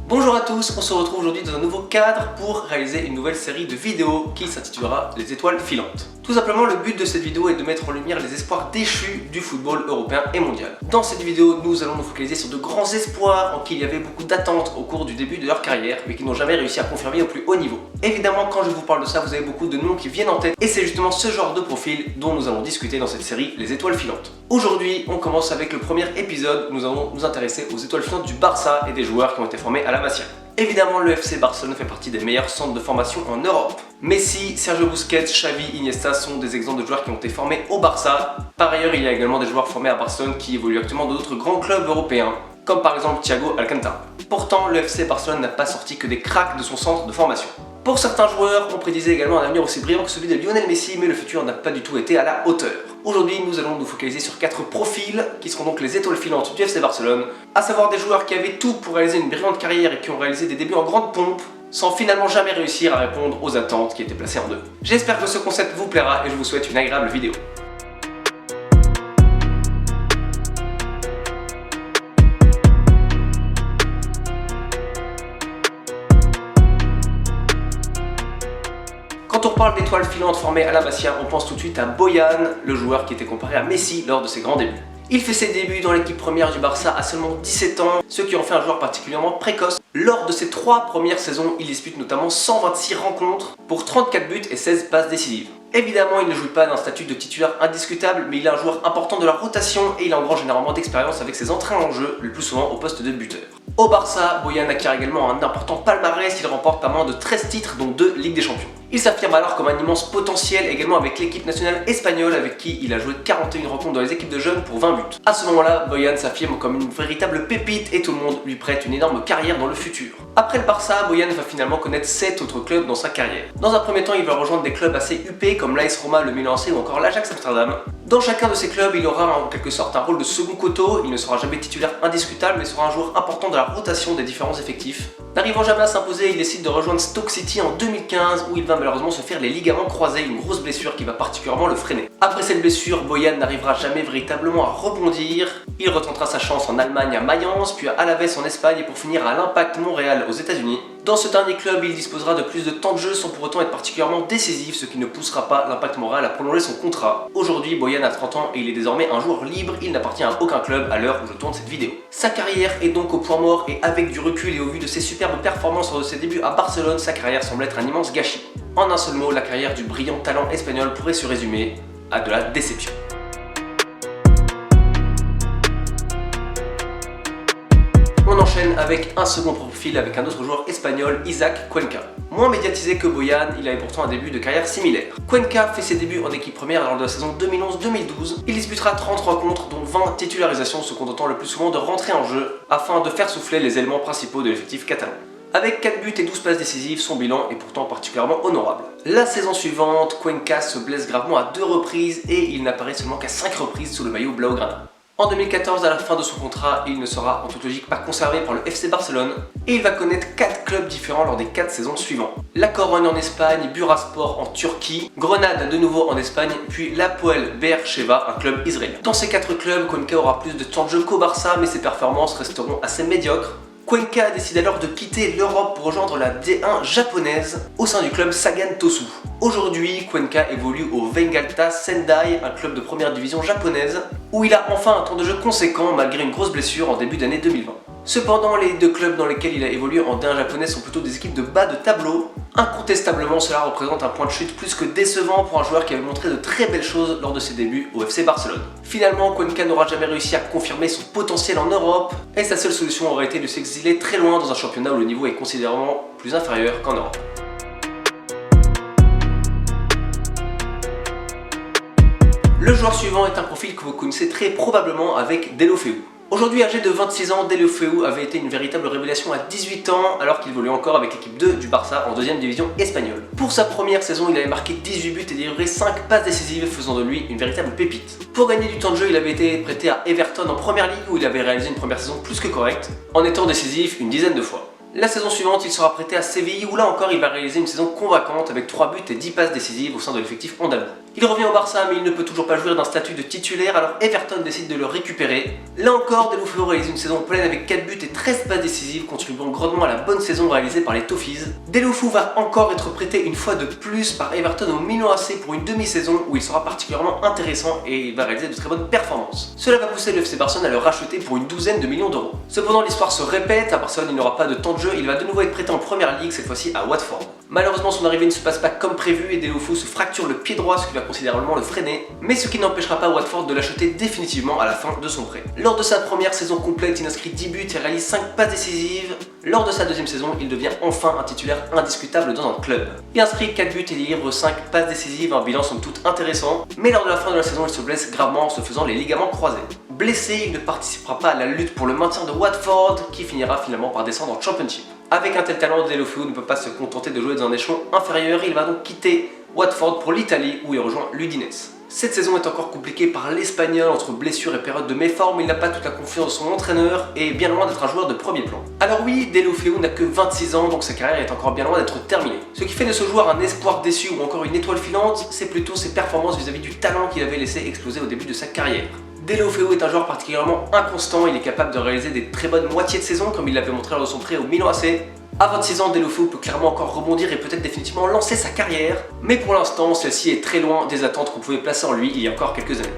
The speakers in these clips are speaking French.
Bonjour à tous, on se retrouve aujourd'hui dans un nouveau cadre pour réaliser une nouvelle série de vidéos qui s'intitulera Les étoiles filantes. Tout simplement, le but de cette vidéo est de mettre en lumière les espoirs déchus du football européen et mondial. Dans cette vidéo, nous allons nous focaliser sur de grands espoirs en qui il y avait beaucoup d'attentes au cours du début de leur carrière, mais qui n'ont jamais réussi à confirmer au plus haut niveau. Évidemment, quand je vous parle de ça, vous avez beaucoup de noms qui viennent en tête, et c'est justement ce genre de profil dont nous allons discuter dans cette série Les étoiles filantes. Aujourd'hui, on commence avec le premier épisode, nous allons nous intéresser aux étoiles filantes du Barça et des joueurs qui ont été formés à la Masia. Évidemment, le FC Barcelone fait partie des meilleurs centres de formation en Europe. Messi, Sergio Busquets, Xavi, Iniesta sont des exemples de joueurs qui ont été formés au Barça. Par ailleurs, il y a également des joueurs formés à Barcelone qui évoluent actuellement dans d'autres grands clubs européens, comme par exemple Thiago Alcantara. Pourtant, le FC Barcelone n'a pas sorti que des cracks de son centre de formation. Pour certains joueurs, on prédisait également un avenir aussi brillant que celui de Lionel Messi, mais le futur n'a pas du tout été à la hauteur. Aujourd'hui, nous allons nous focaliser sur 4 profils, qui seront donc les étoiles filantes du FC Barcelone, à savoir des joueurs qui avaient tout pour réaliser une brillante carrière et qui ont réalisé des débuts en grande pompe, sans finalement jamais réussir à répondre aux attentes qui étaient placées en eux. J'espère que ce concept vous plaira et je vous souhaite une agréable vidéo. Quand on parle d'étoiles filantes formées à la Masia, on pense tout de suite à Boyan, le joueur qui était comparé à Messi lors de ses grands débuts. Il fait ses débuts dans l'équipe première du Barça à seulement 17 ans, ce qui en fait un joueur particulièrement précoce. Lors de ses 3 premières saisons, il dispute notamment 126 rencontres pour 34 buts et 16 passes décisives. Évidemment, il ne joue pas d'un statut de titulaire indiscutable, mais il est un joueur important de la rotation et il engrange généralement d'expérience avec ses entrées en jeu, le plus souvent au poste de buteur. Au Barça, Boyan acquiert également un important palmarès, il remporte pas moins de 13 titres, dont 2 Ligues des Champions. Il s'affirme alors comme un immense potentiel également avec l'équipe nationale espagnole avec qui il a joué 41 rencontres dans les équipes de jeunes pour 20 buts. À ce moment-là, Boyan s'affirme comme une véritable pépite et tout le monde lui prête une énorme carrière dans le futur. Après le Barça, Boyan va finalement connaître 7 autres clubs dans sa carrière. Dans un premier temps, il va rejoindre des clubs assez huppés comme l'AS Roma, le Milan AC ou encore l'Ajax Amsterdam. Dans chacun de ces clubs, il aura en quelque sorte un rôle de second couteau, il ne sera jamais titulaire indiscutable mais sera un joueur important de la rotation des différents effectifs. N'arrivant jamais à s'imposer, il décide de rejoindre Stoke City en 2015 où il va malheureusement se faire les ligaments croisés, une grosse blessure qui va particulièrement le freiner. Après cette blessure, Boyan n'arrivera jamais véritablement à rebondir. Il retentera sa chance en Allemagne à Mayence, puis à Alavés en Espagne et pour finir à l'Impact Montréal aux États-Unis. Dans ce dernier club, il disposera de plus de temps de jeu sans pour autant être particulièrement décisif, ce qui ne poussera pas l'Impact Montréal à prolonger son contrat. Aujourd'hui, Boyan a 30 ans et il est désormais un joueur libre, il n'appartient à aucun club à l'heure où je tourne cette vidéo. Sa carrière est donc au point mort et avec du recul et au vu de ses superbes performances lors de ses débuts à Barcelone, sa carrière semble être un immense gâchis. En un seul mot, la carrière du brillant talent espagnol pourrait se résumer à de la déception. On enchaîne avec un second profil avec un autre joueur espagnol, Isaac Cuenca. Moins médiatisé que Boyan, il avait pourtant un début de carrière similaire. Cuenca fait ses débuts en équipe première lors de la saison 2011-2012. Il disputera 30 rencontres dont 20 titularisations, se contentant le plus souvent de rentrer en jeu afin de faire souffler les éléments principaux de l'effectif catalan. Avec 4 buts et 12 passes décisives, son bilan est pourtant particulièrement honorable. La saison suivante, Cuenca se blesse gravement à 2 reprises et il n'apparaît seulement qu'à 5 reprises sous le maillot blaugrana. En 2014, à la fin de son contrat, il ne sera en toute logique pas conservé par le FC Barcelone et il va connaître 4 clubs différents lors des 4 saisons suivantes. La Corogne en Espagne, Bursaspor en Turquie, Grenade de nouveau en Espagne, puis l'Hapoel Beersheva, un club israélien. Dans ces 4 clubs, Cuenca aura plus de temps de jeu qu'au Barça, mais ses performances resteront assez médiocres. Cuenca décide alors de quitter l'Europe pour rejoindre la D1 japonaise au sein du club Sagan Tosu. Aujourd'hui, Cuenca évolue au Vegalta Sendai, un club de première division japonaise, où il a enfin un temps de jeu conséquent malgré une grosse blessure en début d'année 2020. Cependant, les 2 clubs dans lesquels il a évolué en D1 japonaise sont plutôt des équipes de bas de tableau. Incontestablement, cela représente un point de chute plus que décevant pour un joueur qui avait montré de très belles choses lors de ses débuts au FC Barcelone. Finalement, Cuenca n'aura jamais réussi à confirmer son potentiel en Europe, et sa seule solution aurait été de s'exiler très loin dans un championnat où le niveau est considérablement plus inférieur qu'en Europe. Le joueur suivant est un profil que vous connaissez très probablement avec Deulofeu. Aujourd'hui âgé de 26 ans, Deulofeu avait été une véritable révélation à 18 ans alors qu'il évoluait encore avec l'équipe 2 du Barça en 2e division espagnole. Pour sa première saison, il avait marqué 18 buts et délivré 5 passes décisives, faisant de lui une véritable pépite. Pour gagner du temps de jeu, il avait été prêté à Everton en première ligue où il avait réalisé une première saison plus que correcte, en étant décisif une dizaine de fois. La saison suivante, il sera prêté à Séville où là encore il va réaliser une saison convaincante avec 3 buts et 10 passes décisives au sein de l'effectif andalou. Il revient au Barça mais il ne peut toujours pas jouir d'un statut de titulaire, alors Everton décide de le récupérer. Là encore, Deulofeu réalise une saison pleine avec 4 buts et 13 passes décisives, contribuant grandement à la bonne saison réalisée par les Toffees. Deulofeu va encore être prêté une fois de plus par Everton au Milan AC pour une demi-saison où il sera particulièrement intéressant et il va réaliser de très bonnes performances. Cela va pousser le FC Barcelone à le racheter pour une douzaine de millions d'euros. Cependant, l'histoire se répète, à Barcelone il n'aura pas de temps de jeu, il va de nouveau être prêté en première ligue, cette fois-ci à Watford. Malheureusement, son arrivée ne se passe pas comme prévu et Deulofeu se fracture le pied droit, ce qui va considérablement le freiner, mais ce qui n'empêchera pas Watford de l'acheter définitivement à la fin de son prêt. Lors de sa première saison complète, il inscrit 10 buts et réalise 5 passes décisives. Lors de sa deuxième saison, il devient enfin un titulaire indiscutable dans un club. Il inscrit 4 buts et délivre 5 passes décisives, un bilan somme toute intéressant, mais lors de la fin de la saison, il se blesse gravement en se faisant les ligaments croisés. Blessé, il ne participera pas à la lutte pour le maintien de Watford, qui finira finalement par descendre en Championship. Avec un tel talent, Deulofeu ne peut pas se contenter de jouer dans un échelon inférieur, il va donc quitter Watford pour l'Italie où il rejoint l'Udinese. Cette saison est encore compliquée par l'Espagnol entre blessures et période de méforme, il n'a pas toute la confiance de son entraîneur et est bien loin d'être un joueur de premier plan. Alors oui, Deulofeu n'a que 26 ans, donc sa carrière est encore bien loin d'être terminée. Ce qui fait de ce joueur un espoir déçu ou encore une étoile filante, c'est plutôt ses performances vis-à-vis du talent qu'il avait laissé exploser au début de sa carrière. Deulofeu est un joueur particulièrement inconstant, il est capable de réaliser des très bonnes moitiés de saison comme il l'avait montré lors de son prêt au Milan AC. À 26 ans, Deulofeu peut clairement encore rebondir et peut-être définitivement lancer sa carrière, mais pour l'instant, celle-ci est très loin des attentes qu'on pouvait placer en lui il y a encore quelques années.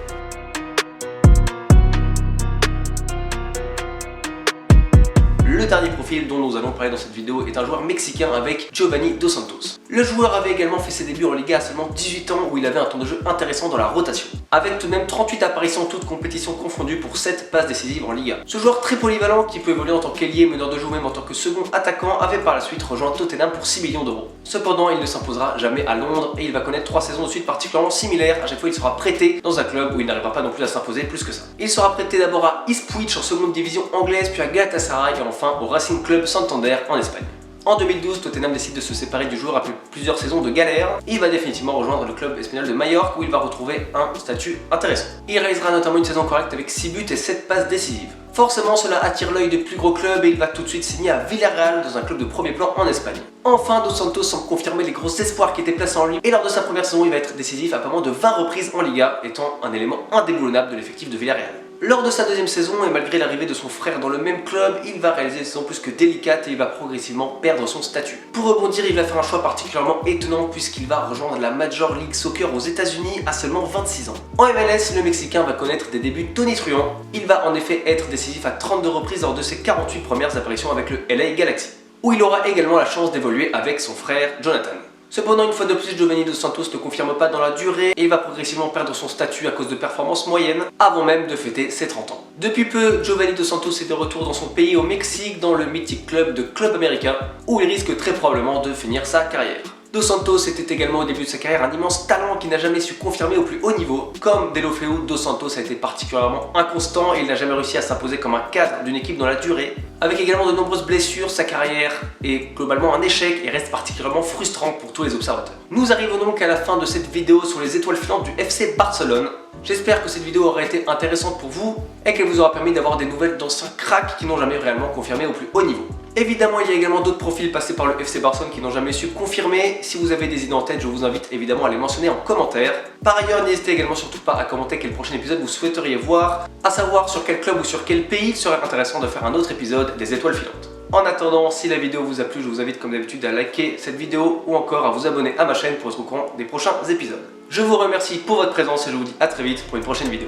Le dernier profil dont nous allons parler dans cette vidéo est un joueur mexicain avec Giovanni Dos Santos. Le joueur avait également fait ses débuts en Liga à seulement 18 ans où il avait un temps de jeu intéressant dans la rotation, avec tout de même 38 apparitions toutes compétitions confondues pour 7 passes décisives en Liga. Ce joueur très polyvalent qui peut évoluer en tant qu'ailier, meneur de jeu ou même en tant que second attaquant avait par la suite rejoint Tottenham pour 6 millions d'euros. Cependant, il ne s'imposera jamais à Londres et il va connaître 3 saisons de suite particulièrement similaires. À chaque fois, il sera prêté dans un club où il n'arrivera pas non plus à s'imposer plus que ça. Il sera prêté d'abord à Ipswich en seconde division anglaise, puis à Galatasaray et enfin au Racing Club Santander en Espagne. En 2012, Tottenham décide de se séparer du joueur après plusieurs saisons de galère et il va définitivement rejoindre le club espagnol de Majorque où il va retrouver un statut intéressant. Il réalisera notamment une saison correcte avec 6 buts et 7 passes décisives. Forcément, cela attire l'œil des plus gros clubs et il va tout de suite signer à Villarreal dans un club de premier plan en Espagne. Enfin, Dos Santos semble confirmer les gros espoirs qui étaient placés en lui et lors de sa première saison, il va être décisif à pas moins de 20 reprises en Liga, étant un élément indéboulonnable de l'effectif de Villarreal. Lors de sa deuxième saison et malgré l'arrivée de son frère dans le même club, il va réaliser une saison plus que délicate et il va progressivement perdre son statut. Pour rebondir, il va faire un choix particulièrement étonnant puisqu'il va rejoindre la Major League Soccer aux États-Unis à seulement 26 ans. En MLS, le Mexicain va connaître des débuts tonitruants. Il va en effet être décisif à 32 reprises lors de ses 48 premières apparitions avec le LA Galaxy, où il aura également la chance d'évoluer avec son frère Jonathan. Cependant, une fois de plus, Giovanni Dos Santos ne confirme pas dans la durée et il va progressivement perdre son statut à cause de performances moyennes avant même de fêter ses 30 ans. Depuis peu, Giovanni Dos Santos est de retour dans son pays au Mexique dans le mythique club de Club América où il risque très probablement de finir sa carrière. Dos Santos était également au début de sa carrière un immense talent qui n'a jamais su confirmer au plus haut niveau. Comme Deulofeu, Dos Santos a été particulièrement inconstant et il n'a jamais réussi à s'imposer comme un cadre d'une équipe dans la durée. Avec également de nombreuses blessures, sa carrière est globalement un échec et reste particulièrement frustrante pour tous les observateurs. Nous arrivons donc à la fin de cette vidéo sur les étoiles filantes du FC Barcelone. J'espère que cette vidéo aura été intéressante pour vous et qu'elle vous aura permis d'avoir des nouvelles d'anciens cracks qui n'ont jamais réellement confirmé au plus haut niveau. Évidemment, il y a également d'autres profils passés par le FC Barcelone qui n'ont jamais su confirmer. Si vous avez des idées en tête, je vous invite évidemment à les mentionner en commentaire. Par ailleurs, n'hésitez également surtout pas à commenter quel prochain épisode vous souhaiteriez voir, à savoir sur quel club ou sur quel pays il serait intéressant de faire un autre épisode des étoiles filantes. En attendant, si la vidéo vous a plu, je vous invite comme d'habitude à liker cette vidéo ou encore à vous abonner à ma chaîne pour être au courant des prochains épisodes. Je vous remercie pour votre présence et je vous dis à très vite pour une prochaine vidéo.